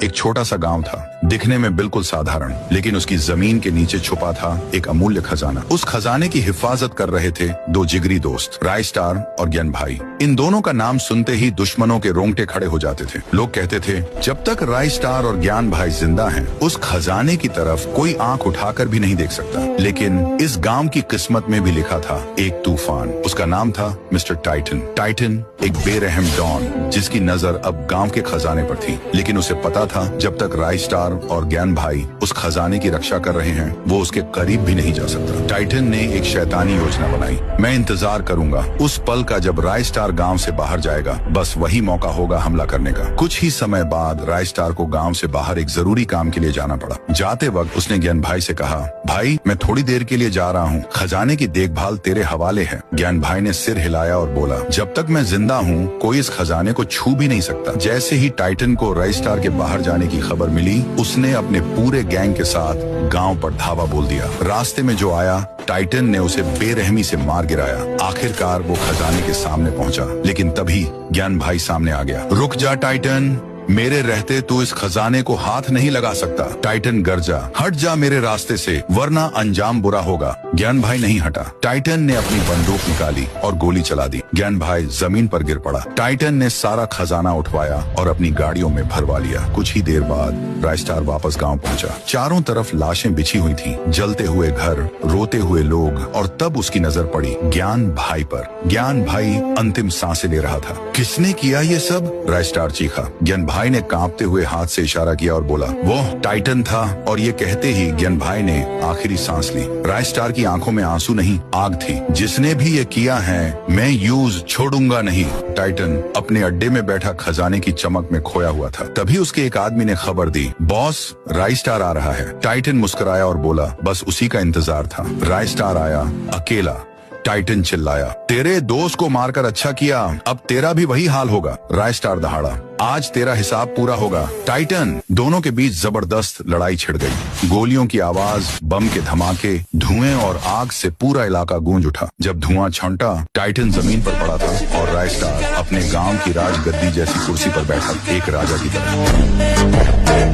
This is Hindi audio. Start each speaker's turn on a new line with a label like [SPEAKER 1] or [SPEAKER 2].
[SPEAKER 1] एक छोटा सा गांव था, दिखने में बिल्कुल साधारण, लेकिन उसकी जमीन के नीचे छुपा था एक अमूल्य खजाना। उस खजाने की हिफाजत कर रहे थे दो जिगरी दोस्त, राय स्टार और ज्ञान भाई। इन दोनों का नाम सुनते ही दुश्मनों के रोंगटे खड़े हो जाते थे। लोग कहते थे, जब तक राय स्टार और ज्ञान भाई जिंदा हैं, उस खजाने की तरफ कोई आंख उठाकर भी नहीं देख सकता। लेकिन इस गांव की किस्मत में भी लिखा था एक तूफान। उसका नाम था मिस्टर टाइटन। टाइटन एक बेरहम डॉन, जिसकी नजर अब गांव के खजाने पर थी। लेकिन उसे पता था, जब तक राय स्टार और ज्ञान भाई उस खजाने की रक्षा कर रहे हैं, वो उसके करीब भी नहीं जा सकता। टाइटन ने एक शैतानी योजना बनाई। मैं इंतजार करूंगा उस पल का जब राय स्टार गांव से बाहर जाएगा। बस वही मौका होगा हमला करने का। कुछ ही समय बाद राय स्टार को गांव से बाहर एक जरूरी काम के लिए जाना पड़ा। जाते वक्त उसने ज्ञान भाई से कहा, भाई मैं थोड़ी देर के लिए जा रहा हूँ, खजाने की देखभाल तेरे हवाले है। ज्ञान भाई ने सिर हिलाया और बोला, जब तक मैं जिंदा हूँ कोई इस खजाने को छू भी नहीं सकता। जैसे ही टाइटन को राय स्टार के बाहर जाने की खबर मिली, उसने अपने पूरे गैंग के साथ गांव पर धावा बोल दिया। रास्ते में जो आया, टाइटन ने उसे बेरहमी से मार गिराया। आखिरकार वो खजाने के सामने पहुंचा, लेकिन तभी ज्ञान भाई सामने आ गया। रुक जा टाइटन, मेरे रहते तू इस खजाने को हाथ नहीं लगा सकता। टाइटन गरजा, हट जा मेरे रास्ते से, वरना अंजाम बुरा होगा। ज्ञान भाई नहीं हटा। टाइटन ने अपनी बंदूक निकाली और गोली चला दी। ज्ञान भाई जमीन पर गिर पड़ा। टाइटन ने सारा खजाना उठवाया और अपनी गाड़ियों में भरवा लिया। कुछ ही देर बाद राय स्टार वापस गांव पहुंचा। चारों तरफ लाशें बिछी हुई थीं, जलते हुए घर, रोते हुए लोग, और तब उसकी नजर पड़ी ज्ञान भाई पर। ज्ञान भाई अंतिम सांसें ले रहा था। किसने किया ये सब? राय स्टार चीखा। ज्ञान भाई ने कांपते हुए हाथ से इशारा किया और बोला, वो टाइटन था। और ये कहते ही ज्ञान भाई ने आखिरी सांस ली। राय स्टार की आंखों में आंसू नहीं, आग थी। जिसने भी ये किया है, मैं यूज छोड़ूंगा नहीं। टाइटन अपने अड्डे में बैठा खजाने की चमक में खोया हुआ था। तभी उसके एक आदमी ने खबर दी, बॉस राय स्टार आ रहा है। टाइटन मुस्कुराया और बोला, बस उसी का इंतजार था। राय स्टार आया, अकेला। टाइटन चिल्लाया, तेरे दोस्त को मारकर अच्छा किया, अब तेरा भी वही हाल होगा। राय स्टार दहाड़ा, आज तेरा हिसाब पूरा होगा। टाइटन। दोनों के बीच जबरदस्त लड़ाई छिड़ गई। गोलियों की आवाज, बम के धमाके, धुएं और आग से पूरा इलाका गूंज उठा। जब धुआं छंटा, टाइटन जमीन पर पड़ा था और राय स्टार अपने गांव की राजगद्दी जैसी कुर्सी पर बैठा, एक राजा की तरह।